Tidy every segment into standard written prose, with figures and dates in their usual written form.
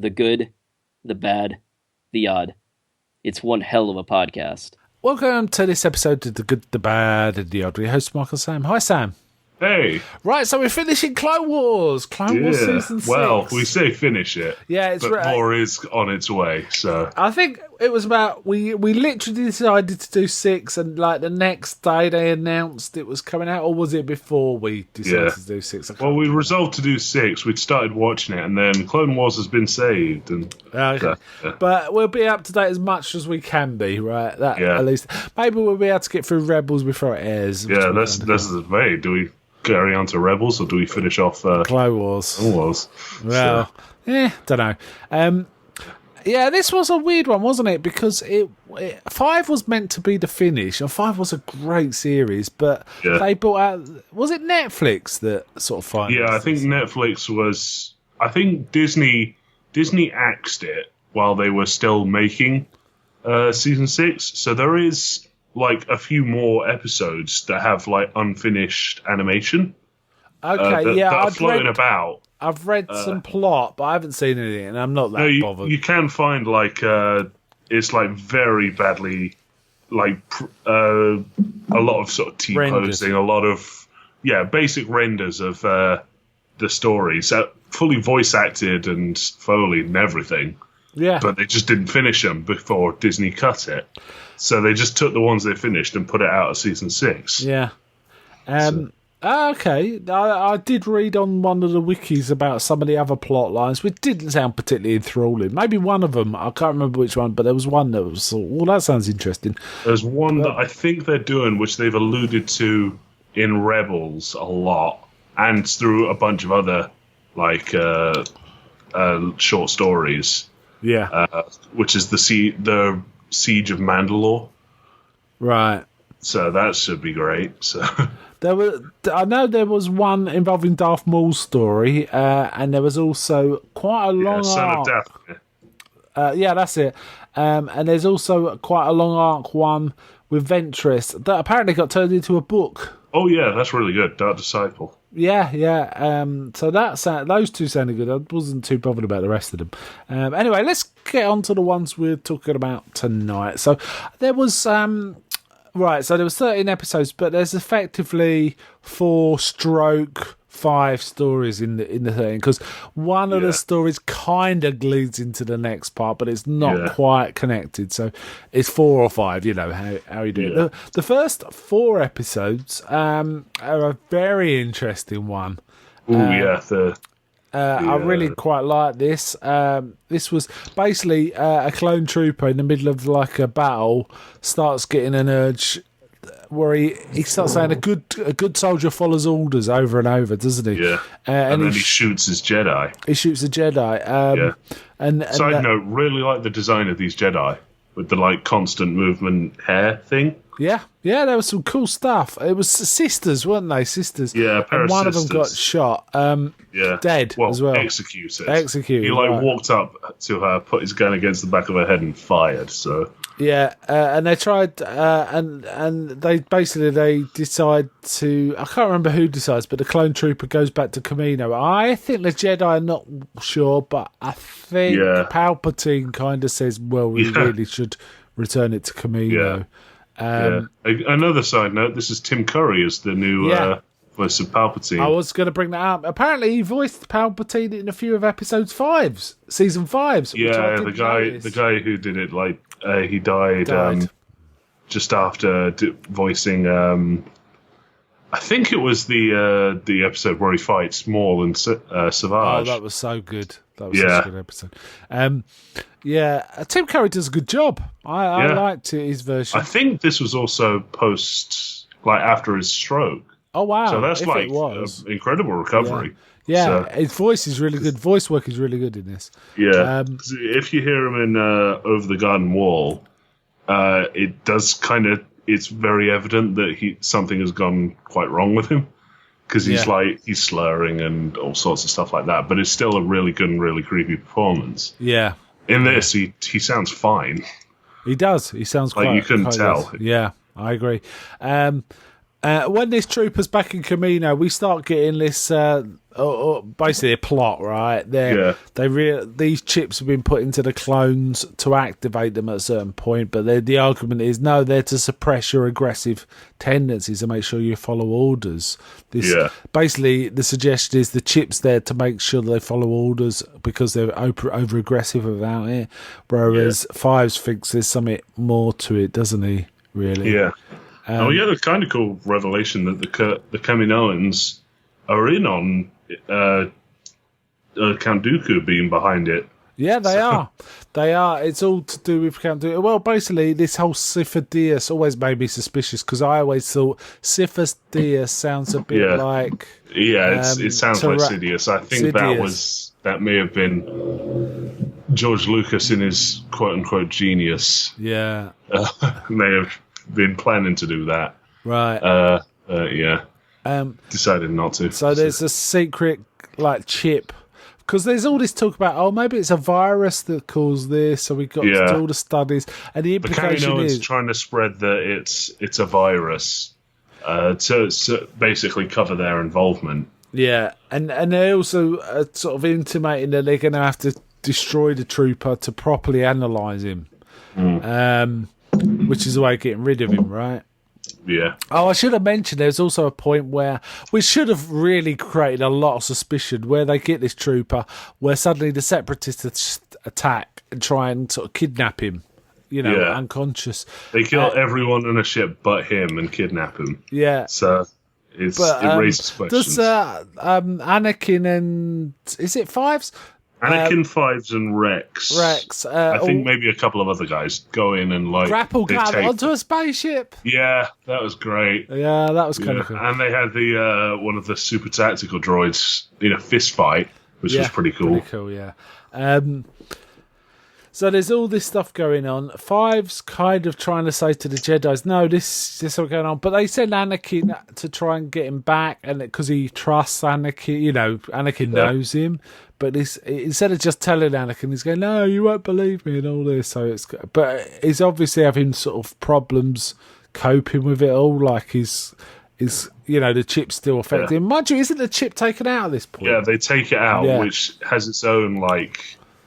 the good, the bad, the odd. It's one hell of a podcast. Welcome to this episode of The Good, the Bad, and the Odd. Your host, Michael Sam. Hi, Sam. Hey. Right, so we're finishing Clone Wars. Clone Wars Season 6. Well, we say finish it. Yeah, it's but more is on its way, so... I think it was about... We literally decided to do 6, and like the next day they announced it was coming out, or was it before we decided to do 6? Well, we resolved to do 6. We'd started watching it, and then Clone Wars has been saved, and... Okay. But we'll be up to date as much as we can be, right? At least. Maybe we'll be able to get through Rebels before it airs. Yeah, that's the way. Do we carry on to Rebels, or do we finish off Clone Wars? Clone Wars. Well, don't know. Yeah, this was a weird one, wasn't it? Because 5 was meant to be the finish, and 5 was a great series, but they brought out... Was it Netflix that sort of finally... Yeah, I think Netflix was... I think Disney axed it while they were still making Season 6, so there is... like a few more episodes that have like unfinished animation. Okay, that are floating about. I've read some plot, but I haven't seen anything, and I'm not that bothered. You can find like it's like very badly like a lot of sort of T-posing, a lot of basic renders of the stories, fully voice acted and Foley and everything. Yeah, but they just didn't finish them before Disney cut it. So they just took the ones they finished and put it out of Season 6. Yeah. Okay. I did read on one of the wikis about some of the other plot lines, which didn't sound particularly enthralling. Maybe one of them, I can't remember which one, but there was one that was, well, that sounds interesting. There's one that I think they're doing, which they've alluded to in Rebels a lot, and through a bunch of other, like, short stories. Yeah. Which is the Siege of Mandalore. Right. So that should be great. So I know there was one involving Darth Maul's story, and there was also quite a long Son arc. of Death. Yeah, that's it. And there's also quite a long arc one with Ventress that apparently got turned into a book. Oh yeah, that's really good. Dark Disciple. Yeah. So those two sounded good. I wasn't too bothered about the rest of them. Anyway, let's get on to the ones we're talking about tonight. So there was right. So there was 13 episodes, but there's effectively 4/5 stories in the 13, because one of the stories kind of leads into the next part, but it's not quite connected. So it's 4 or 5. You know how you do it. The first 4 episodes are a very interesting one. I really quite like this. This was basically a clone trooper in the middle of like a battle starts getting an urge where he starts saying a good soldier follows orders over and over, doesn't he? Yeah. And then he shoots his Jedi. He shoots a Jedi. And side note, really like the design of these Jedi with the like constant movement hair thing. Yeah, there was some cool stuff. It was sisters, weren't they? Sisters. Yeah, a pair and of one sisters. of them got shot. Dead as well. Executed. He walked up to her, put his gun against the back of her head, and fired. So yeah, and they tried, and they decide to. I can't remember who decides, but the clone trooper goes back to Kamino. I think the Jedi are not sure, but I think Palpatine kind of says, "Well, we really should return it to Kamino." Another side note: this is Tim Curry as the new voice of Palpatine. I was going to bring that up. Apparently, he voiced Palpatine in a few of episodes 5s, season 5s. Yeah, the guy who did it, like he died. Just after voicing. I think it was the episode where he fights Maul and Savage. Oh, that was so good. That was such a good episode. Tim Curry does a good job. I liked his version. I think this was also after his stroke. Oh, wow. So that's an incredible recovery. Yeah, his voice is really good. Voice work is really good in this. Yeah. If you hear him in Over the Garden Wall, it does it's very evident that something has gone quite wrong with him. Because he's slurring and all sorts of stuff like that. But it's still a really good and really creepy performance. Yeah. In this, he sounds fine. He does. He sounds quite... you couldn't tell. Yeah, I agree. When this trooper's back in Camino, we start getting this basically a plot, right? These chips have been put into the clones to activate them at a certain point, but the argument is no, they're to suppress your aggressive tendencies and make sure you follow orders. Basically, the suggestion is the chip's there to make sure they follow orders because they're over aggressive about it, whereas Fives thinks there's something more to it, doesn't he? Really? Yeah. The kind of cool revelation that the Kaminoans are in on Count Dooku being behind it. Yeah, they are. They are. It's all to do with Count Dooku. Well, basically, this whole Sifo Dyas always made me suspicious because I always thought Sifo Dyas sounds a bit like... Yeah, it sounds like Sidious. I think that may have been George Lucas in his quote-unquote genius. Yeah. May have been planning to do that. Right. Decided not to. So there's a secret chip because there's all this talk about maybe it's a virus that caused this, so we got to do all the studies, and the implication is trying to spread that it's a virus to basically cover their involvement. Yeah, and they also are sort of intimating that they're going to have to destroy the trooper to properly analyse him. Which is a way of getting rid of him, right? Yeah. Oh, I should have mentioned there's also a point where we should have really created a lot of suspicion where they get this trooper, where suddenly the separatists attack and try and sort of kidnap him, unconscious. They kill everyone on a ship but him and kidnap him. Yeah. So it raises questions. Does Anakin and... Is it Fives? Anakin, Fives, and Rex. I think maybe a couple of other guys go in and grapple gun onto a spaceship. Yeah, that was great. Yeah, that was kind of cool. And they had the one of the super tactical droids in a fist fight, which was pretty cool. Pretty cool, yeah. So there's all this stuff going on. Fives kind of trying to say to the Jedis, no, this is what's going on. But they send Anakin to try and get him back, and because he trusts Anakin, Anakin knows him. But instead of just telling Anakin, he's going, no, you won't believe me and all this. But he's obviously having sort of problems coping with it all. Like the chip's still affecting him. Mind you, isn't the chip taken out at this point? Yeah, they take it out, which has its own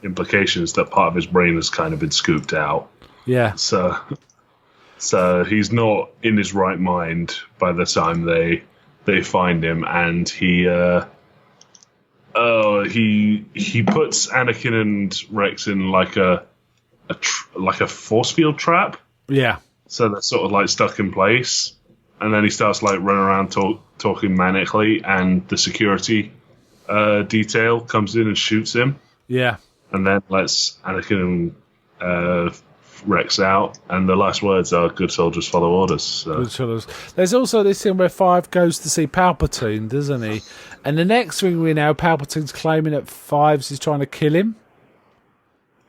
implications that part of his brain has kind of been scooped out. Yeah. So he's not in his right mind by the time they find him, and he puts Anakin and Rex in like a force field trap. Yeah. So they're sort of stuck in place, and then he starts running around talking manically, and the security detail comes in and shoots him. Yeah. And then lets Anakin and Rex out, and the last words are "Good soldiers follow orders." So. Good soldiers. There's also this thing where Five goes to see Palpatine, doesn't he? And the next thing we know, Palpatine's claiming that Fives is trying to kill him.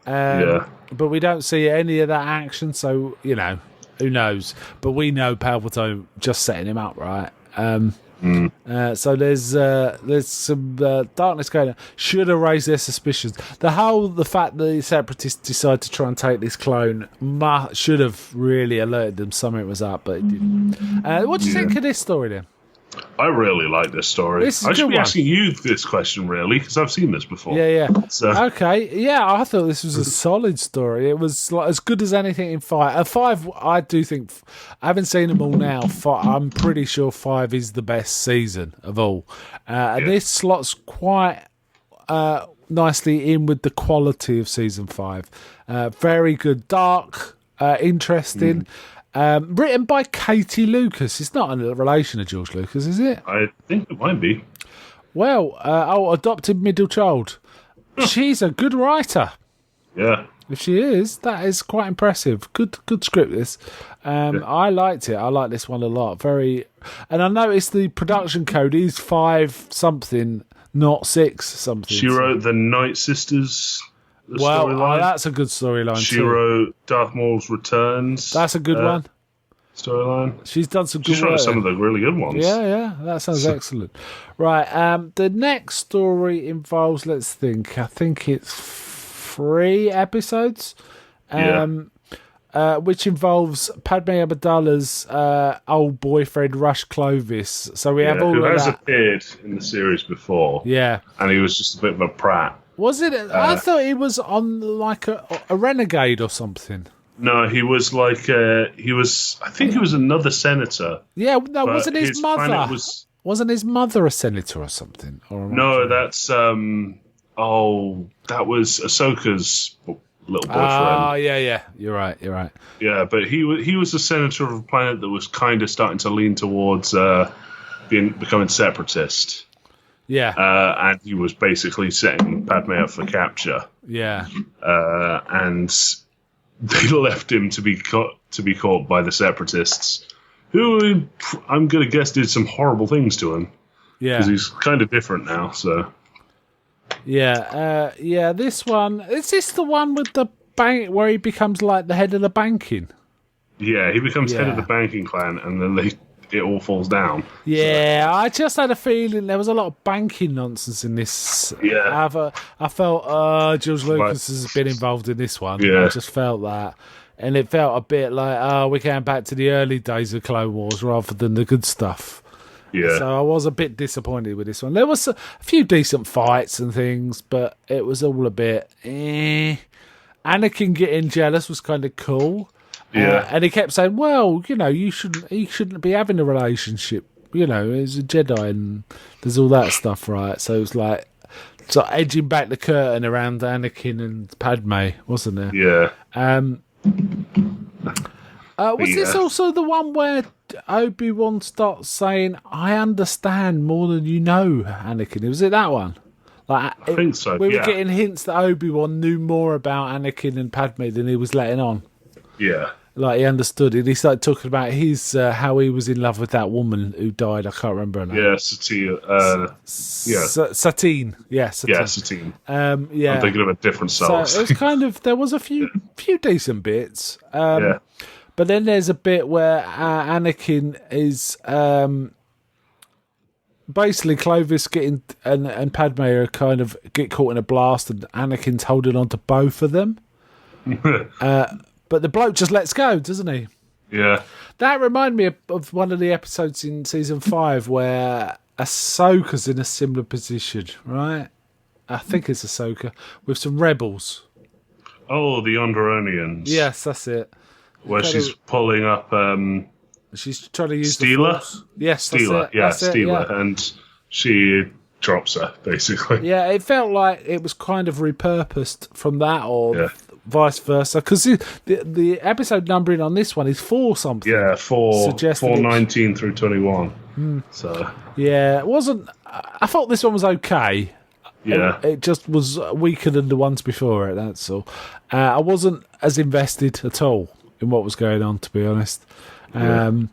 But we don't see any of that action, so who knows? But we know Palpatine just setting him up, right? So there's some darkness going on. Should have raised their suspicions. The fact that the Separatists decided to try and take this clone should have really alerted them something was up, but it didn't. What do you think of this story then? I really like this story. I should be asking you this question, really, because I've seen this before. Yeah. So. Okay, yeah, I thought this was a solid story. It was as good as anything in Five. Five, I do think, I haven't seen them all now. I'm pretty sure Five is the best season of all. And this slots quite nicely in with the quality of season 5. Very good, dark, interesting. Written by Katie Lucas. It's not a relation of George Lucas, is it? I think it might be. Well, adopted middle child. She's a good writer. Yeah. If she is, that is quite impressive. Good script, this. I liked it. I like this one a lot. And I noticed the production code is 5 something, not 6 something. She wrote the Night Sisters. That's a good storyline. She wrote Darth Maul's Returns. That's a good one. Storyline. She's done some good work. She's wrote some of the really good ones. Yeah, that sounds excellent. Right, the next story involves, let's think, I think it's 3 episodes. which involves Padme Amidala's old boyfriend Rush Clovis. So we have all who of has that. appeared in the series before. Yeah. And he was just a bit of a prat. Was it? I thought he was on like a renegade or something. No, he was like I think he was another senator. Yeah, no, but wasn't his mother? planet was Wasn't his mother a senator or something? Or no, that's that was Ahsoka's little boyfriend. Oh, yeah. You're right. Yeah, but he was a senator of a planet that was kind of starting to lean towards becoming separatist. Yeah. And he was basically setting Padme up for capture. Yeah. And they left him to be caught by the separatists, who I'm going to guess did some horrible things to him. Yeah. Because he's kind of different now, so... Yeah, this one... Is this the one with the bank where he becomes like the head of the banking? Yeah, he becomes head of the banking clan, and then it all falls down. Yeah, so. I just had a feeling there was a lot of banking nonsense in this. Yeah. I felt George Lucas has been involved in this one. Yeah. I just felt that. And it felt a bit like, we're going back to the early days of Clone Wars rather than the good stuff. Yeah. So I was a bit disappointed with this one. There was a few decent fights and things, but it was all a bit Anakin getting jealous was kind of cool. Yeah. And he kept saying, well, you shouldn't be having a relationship. He's a Jedi and there's all that stuff, right? So it was like edging back the curtain around Anakin and Padme, wasn't there? Yeah. Was this also the one where Obi-Wan starts saying, I understand more than you know, Anakin? Was it that one? I think so, We were getting hints that Obi-Wan knew more about Anakin and Padme than he was letting on. Yeah. Like, he understood it. He started talking about how he was in love with that woman who died. I can't remember her name. Yeah, Satine. Satine. Yeah, Satine. Yeah, Satine. I'm thinking of a different Star So it was kind of... There was a few decent bits. Yeah. But then there's a bit where Anakin is... basically, Clovis and Padme are kind of get caught in a blast, and Anakin's holding on to both of them. But the bloke just lets go, doesn't he? Yeah. That reminded me of one of the episodes in season 5 where Ahsoka's in a similar position, right? I think it's Ahsoka with some rebels. Oh, the Onderonians. Yes, that's it. Where she's pulling up. She's trying to use Steeler? the Force. Yes, Steeler. that's it. Steeler. Yeah. And she drops her, basically. Yeah, it felt like it was kind of repurposed from that, or vice versa. Because the episode numbering on this one is 4 something. Yeah, 4:19 through 21. So yeah, it wasn't. I thought this one was okay. Yeah, it just was weaker than the ones before it. That's all. I wasn't as invested at all in what was going on, to be honest. Though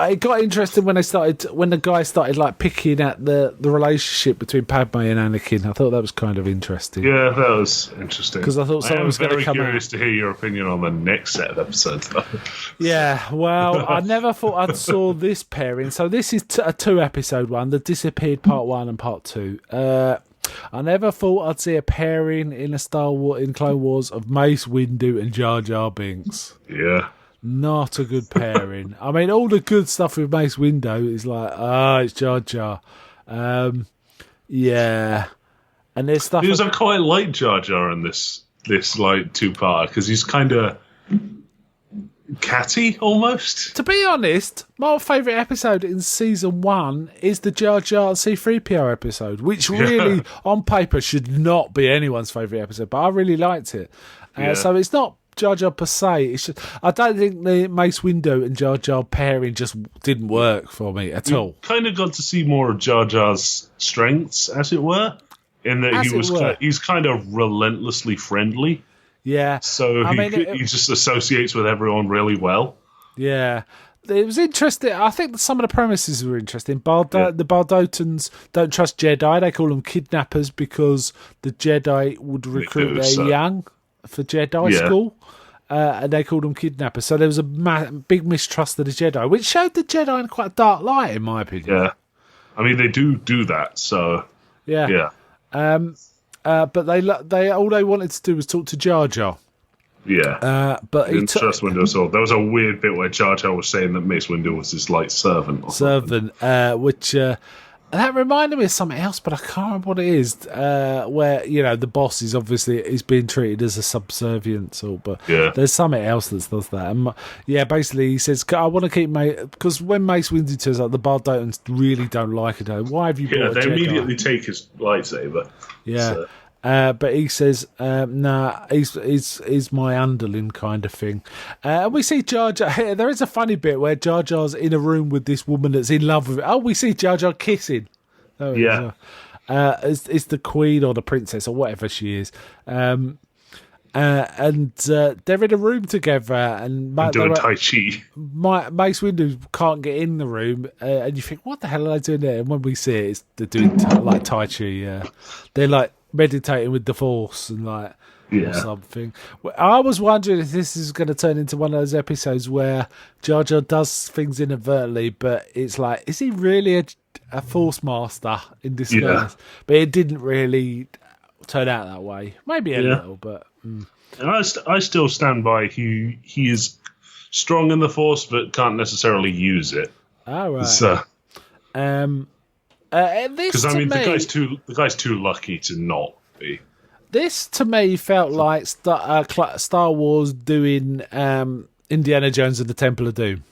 it got interesting when the guy started like picking at the relationship between Padme and Anakin. I thought that was kind of interesting. Yeah, that was interesting. Because I thought someone was going to come out. I'm very curious to hear your opinion on the next set of episodes, though. Yeah, well, I never thought I'd saw this pairing. So this is a 2-episode one, The Disappeared Part 1 and Part 2. I never thought I'd see a pairing in Clone Wars of Mace Windu and Jar Jar Binks. Yeah. Not a good pairing. I mean, all the good stuff with Mace Windu is like, it's Jar Jar. Yeah. And there's stuff... Because I quite like Jar Jar in this like 2-part, because he's kind of catty, almost. To be honest, my favourite episode in Season 1 is the Jar Jar C-3PO episode, which really, on paper, should not be anyone's favourite episode, but I really liked it. So it's not Jar Jar per se. It's just, I don't think the Mace Windu and Jar Jar pairing just didn't work for me at all. Kind of got to see more of Jar Jar's strengths, as it were, in that he's kind of relentlessly friendly. Yeah. So he just associates with everyone really well. Yeah. It was interesting. I think some of the premises were interesting. The Baldotans don't trust Jedi. They call them kidnappers because the Jedi would recruit their young for Jedi school. And they called them kidnappers. So there was a big mistrust of the Jedi, which showed the Jedi in quite a dark light, in my opinion. Yeah. I mean, they do that, so... Yeah. But they all they wanted to do was talk to Jar Jar. Yeah. But he didn't trust Windu at all. There was a weird bit where Jar Jar was saying that Mace Windu was his like servant. Or something. which that reminded me of something else, but I can't remember what it is. Where the boss is obviously he's being treated as a subservient, but there's something else that does that. And, basically he says, "I want to keep because when Mace Windu turns up, the Bardotans really don't like it. Why have you brought a they Jedi?" immediately take his lightsaber. Yeah. So. But he says, "Nah, he's my underling kind of thing." And we see Jar Jar. There is a funny bit where Jar Jar's in a room with this woman that's in love with. Oh, we see Jar Jar kissing. Oh, yeah, it's the queen or the princess or whatever she is. And they're in a room together and doing Tai Chi. Mace Windu can't get in the room, and you think, what the hell are they doing there? And when we see it, they're doing like Tai Chi. Yeah, they're like meditating with the Force and or something. I was wondering if this is going to turn into one of those episodes where Jar Jar does things inadvertently, but it's like, is he really a Force master in disguise? Yeah. But it didn't really turn out that way. Maybe a little, but. And I still stand by he is strong in the Force, but can't necessarily use it. Oh, right. So, because the guy's too lucky to not be. This to me felt like Star Wars doing Indiana Jones and the Temple of Doom.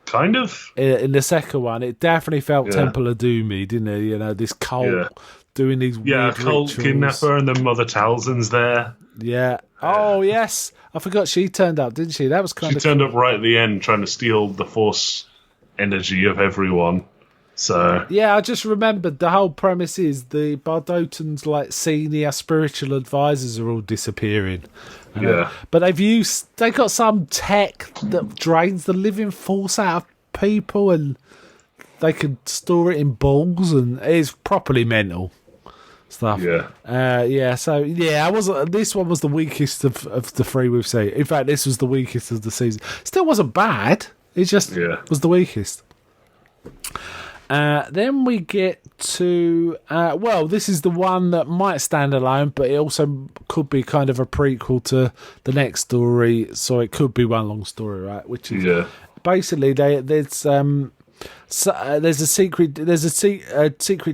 Kind of. In the second one, it definitely felt Temple of Doomy, didn't it? This cult doing these weird cult rituals. kidnapper, and then Mother Talzin's there. Yeah. Oh yes, I forgot she turned up, didn't she? That was kind of. She turned up right at the end, trying to steal the Force energy of everyone. So yeah, I just remembered the whole premise is the Bardotans' like senior spiritual advisors are all disappearing. But they got some tech that drains the living force out of people, and they can store it in balls, and it's properly mental stuff. I wasn't. This one was the weakest of the three we've seen. In fact, this was the weakest of the season. Still wasn't bad. It just was the weakest. Then we get to this is the one that might stand alone, but it also could be kind of a prequel to the next story, so it could be one long story, right? Which is basically there's a secret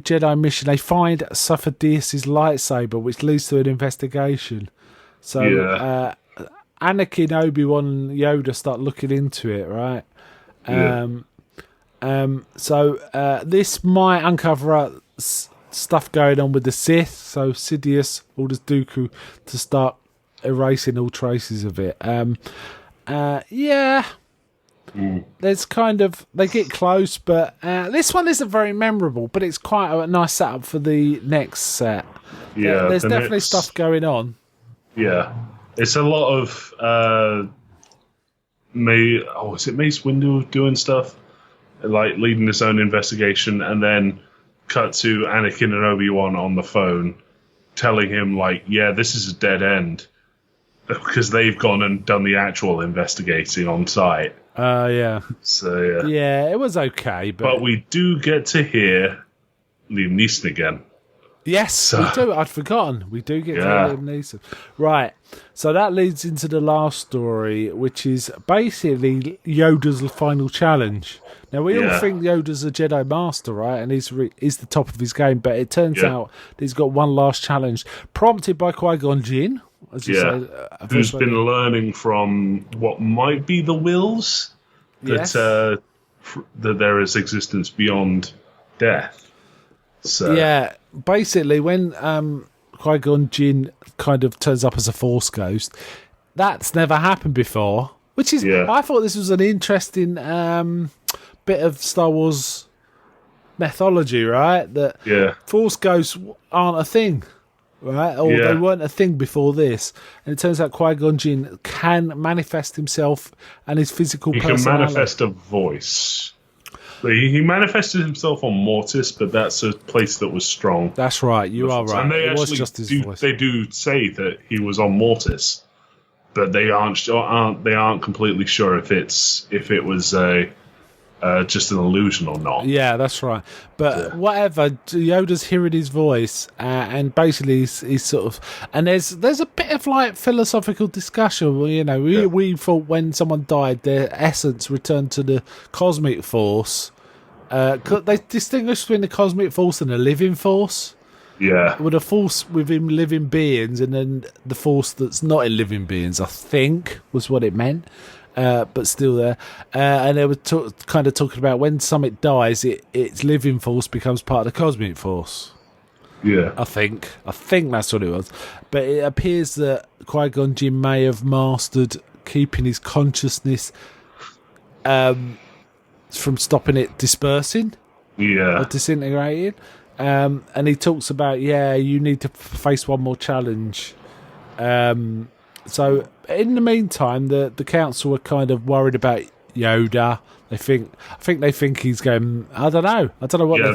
Jedi mission. They find Sufadius' lightsaber, which leads to an investigation. So Anakin, Obi-Wan, and Yoda start looking into it, right? So this might uncover stuff going on with the Sith. So Sidious orders Dooku to start erasing all traces of it. There's kind of they get close, but this one isn't very memorable. But it's quite a nice setup for the next set. There's definitely stuff going on. Yeah, it's a lot of is it Mace Windu doing stuff? Like leading his own investigation, and then cut to Anakin and Obi-Wan on the phone telling him this is a dead end because they've gone and done the actual investigating on site. So it was okay, but we do get to hear Liam Neeson again. Yes, we do. I'd forgotten. We do get to Liam Neeson. Right. So that leads into the last story, which is basically Yoda's final challenge. Now, we all think Yoda's a Jedi Master, right? And he's the top of his game. But it turns out that he's got one last challenge, prompted by Qui-Gon Jinn, as you say. Who's been learning from what might be the Wills, that there is existence beyond death. So basically, when Qui-Gon Jinn kind of turns up as a Force ghost, that's never happened before. Which is, I thought this was an interesting bit of Star Wars mythology, right? That Force ghosts aren't a thing, right? Or they weren't a thing before this. And it turns out Qui-Gon Jinn can manifest himself and his physical personality. He can manifest a voice. He manifested himself on Mortis, but that's a place that was strong. That's right. You are right. And they it was just his voice. They do say that he was on Mortis, but they aren't completely sure if it was a just an illusion or not. Yeah, that's right. But whatever, Yoda's hearing his voice, and basically he's sort of, and there's a bit of like philosophical discussion. We thought when someone died, their essence returned to the cosmic force. They distinguish between the cosmic force and the living force. Yeah. With a force within living beings, and then the force that's not in living beings, I think, was what it meant. But still there. And they were kind of talking about when something dies, its living force becomes part of the cosmic force. Yeah. I think that's what it was. But it appears that Qui-Gon Jinn may have mastered keeping his consciousness from stopping it dispersing. Yeah. Or disintegrating. And he talks about, you need to face one more challenge. So in the meantime, the council are kind of worried about Yoda. I think they think he's going. I don't know what. Yeah,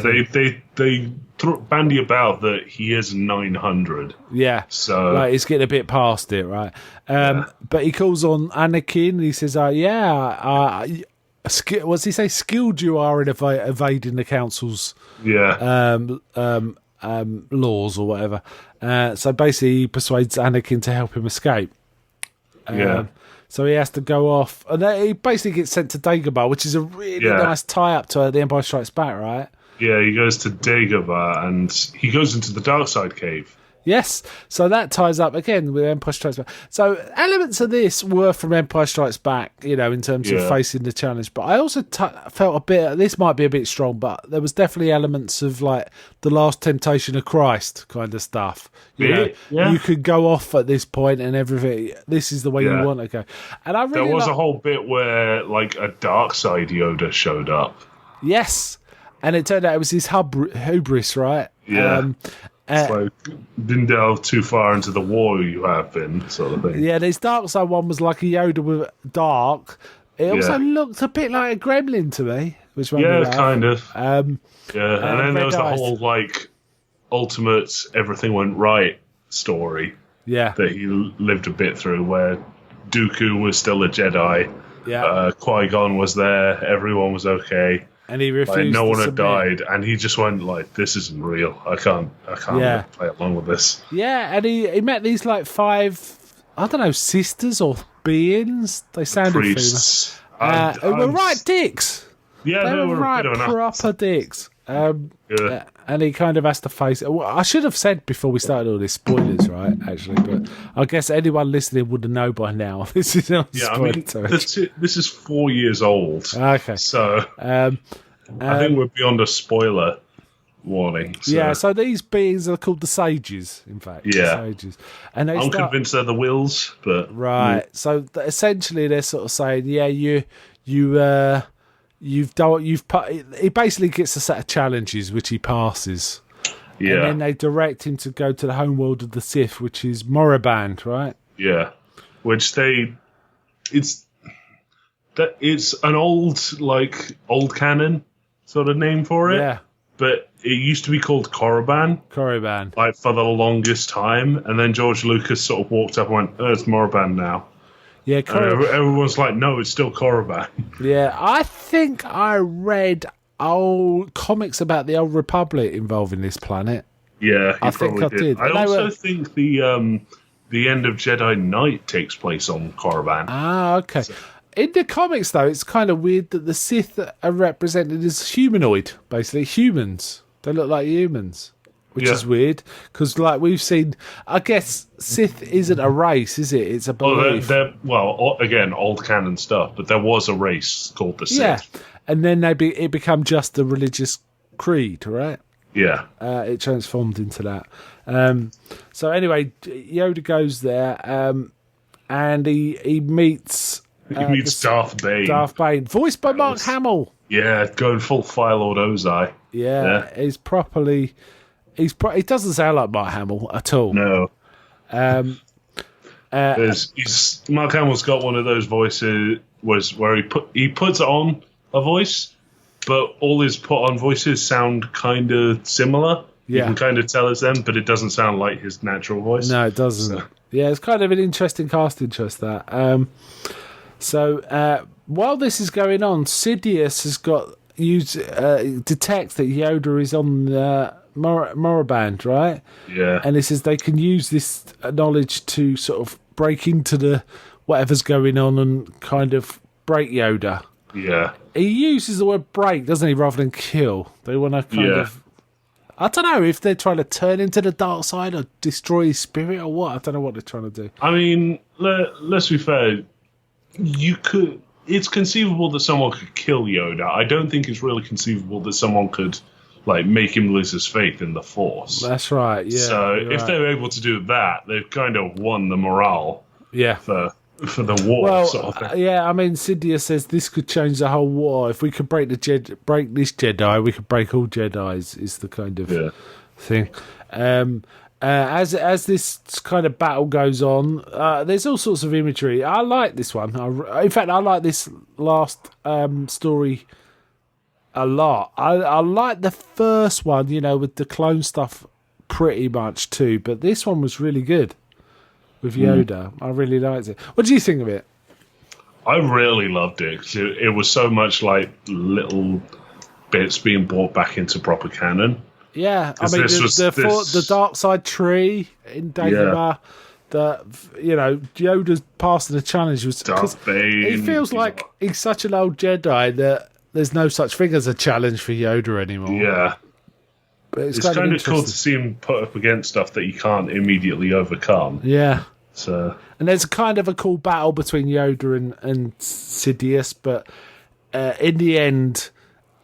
they bandy about that he is 900. Yeah, so like, he's getting a bit past it, right? But he calls on Anakin. And he says, what's he say? Skilled you are in evading the council's laws or whatever. So basically, he persuades Anakin to help him escape. So he has to go off, and he basically gets sent to Dagobah, which is a really nice tie-up to The Empire Strikes Back, right? Yeah, he goes to Dagobah, and he goes into the Dark Side Cave. Yes, so that ties up again with Empire Strikes Back. So elements of this were from Empire Strikes Back, in terms of facing the challenge. But I also felt a bit, this might be a bit strong, but there was definitely elements of like the Last Temptation of Christ kind of stuff. You could go off at this point and everything. This is the way you want to go. And I really there was a whole bit where like a dark side Yoda showed up. Yes, and it turned out it was his hubris, right? Yeah. It's like, didn't delve too far into the war you have been, sort of thing. Yeah, this dark side one was like a Yoda with dark. It also looked a bit like a gremlin to me. Which kind of. And then there was the whole, like, ultimate everything went right story. Yeah. That he lived a bit through, where Dooku was still a Jedi. Yeah. Qui-Gon was there. Everyone was okay. And he refused. No one had submit. died, and he just went like, "This isn't real. I can't play along with this." Yeah, and he met these like 5, I don't know, sisters or beings. They sounded priests. who were right dicks. Yeah, they were right proper dicks. And he kind of has to face it. Well, I should have said before we started all this spoilers, right? Actually, but I guess anyone listening would know by now. This is not this is 4 years old. Okay, so I think we're beyond a spoiler warning. So. Yeah, so these beings are called the Sages. In fact, the Sages, and I'm convinced they're the Wills, but So essentially, they're sort of saying, he basically gets a set of challenges which he passes. Yeah. And then they direct him to go to the homeworld of the Sith, which is Moraband, right? Yeah. Which it's an old canon sort of name for it. Yeah. But it used to be called Korriban. Korriban. Like for the longest time. And then George Lucas sort of walked up and went, it's Moraband now. Yeah, everyone's like, no, it's still Korriban. Yeah, I think I read old comics about the Old Republic involving this planet. Yeah, I think I did. I also think the end of Jedi Knight takes place on Korriban. Ah, okay. So. In the comics, though, it's kind of weird that the Sith are represented as humanoid, basically humans. They look like humans. Which is weird, because like we've seen, I guess Sith isn't a race, is it? It's a belief. Again, old canon stuff, but there was a race called the Sith. Yeah, and then it became just a religious creed, right? Yeah. It transformed into that. So anyway, Yoda goes there, and he meets... He meets Darth Bane. Darth Bane, voiced by Mark Hamill. Yeah, going full Fire Lord Ozai. Yeah, he's properly... He doesn't sound like Mark Hamill at all. No. Mark Hamill's got one of those voices where he puts on a voice, but all his put on voices sound kind of similar. Yeah. You can kind of tell it's them, but it doesn't sound like his natural voice. No, it doesn't. So. Yeah, it's kind of an interesting casting choice, that. So while this is going on, Sidious has got detects that Yoda is on the Moraband, right? Yeah. And it says they can use this knowledge to sort of break into the whatever's going on and kind of break Yoda. Yeah. He uses the word break, doesn't he, rather than kill. They want to kind of... I don't know if they're trying to turn him to the dark side or destroy his spirit or what. I don't know what they're trying to do. I mean, let's be fair. It's conceivable that someone could kill Yoda. I don't think it's really conceivable that someone could, like, make him lose his faith in the Force. That's right, yeah. So if they're able to do that, they've kind of won the morale for the war sort of thing. Yeah, I mean, Sidious says this could change the whole war. If we could break this Jedi, we could break all Jedis, is the kind of thing. As this kind of battle goes on, there's all sorts of imagery. I like this one. In fact, I like this last story a lot. I like the first one, with the clone stuff pretty much too, but this one was really good with Yoda. I really liked it. What do you think of it? I really loved it because it was so much like little bits being brought back into proper canon. Yeah, I mean the dark side tree in Dagobah. Yoda's passing the challenge was Darth Bane. It feels like he's such an old Jedi that there's no such thing as a challenge for Yoda anymore. Yeah. But it's kind of cool to see him put up against stuff that you can't immediately overcome. Yeah. So, and there's kind of a cool battle between Yoda and Sidious, but in the end,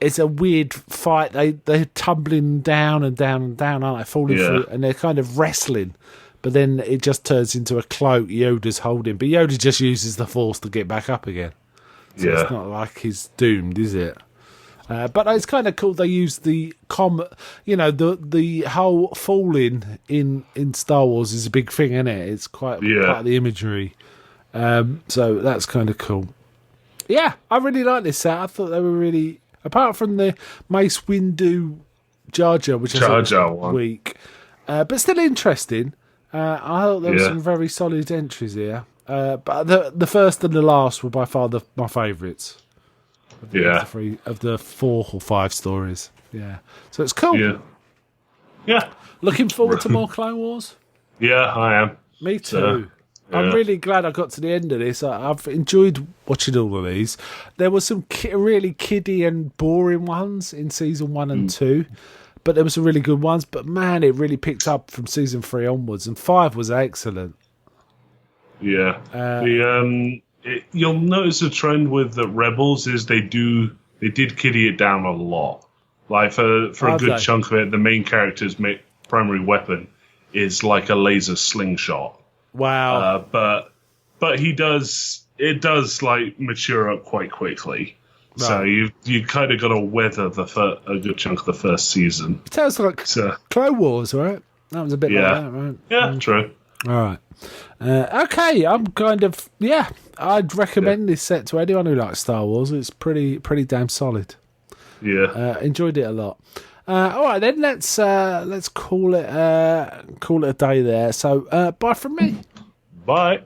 it's a weird fight. They're tumbling down and down and down, aren't they? Falling through, and they're kind of wrestling. But then it just turns into a cloak Yoda's holding. But Yoda just uses the Force to get back up again. So it's not like he's doomed, is it? But it's kind of cool they use the the whole falling in Star Wars is a big thing, isn't it? It's quite part of the imagery. So that's kind of cool. Yeah, I really like this set. I thought they were really, apart from the Mace Windu Jar Jar, which is weak, but still interesting. I thought there were some very solid entries here. But the first and the last were by far my favourites. Of the 4 or 5 stories. Yeah. So it's cool. Yeah. Looking forward to more Clone Wars? Yeah, I am. Me too. I'm really glad I got to the end of this. I've enjoyed watching all of these. There were some really kiddie and boring ones in season 1 and 2, but there were some really good ones. But man, it really picked up from season 3 onwards, and 5 was excellent. Yeah. You'll notice a trend with the Rebels is they did kiddie it down a lot. Like for a good chunk of it, the main character's primary weapon is like a laser slingshot. Wow. But it does like mature up quite quickly. Right. So you kind of got to weather a good chunk of the first season. It sounds like Clone Wars, right? That was a bit like that, right? Yeah, true. All right. Okay, I'm kind of I'd recommend this set to anyone who likes Star Wars. It's pretty damn solid. Yeah. Enjoyed it a lot. All right, then let's call it a day there. So bye from me. Bye.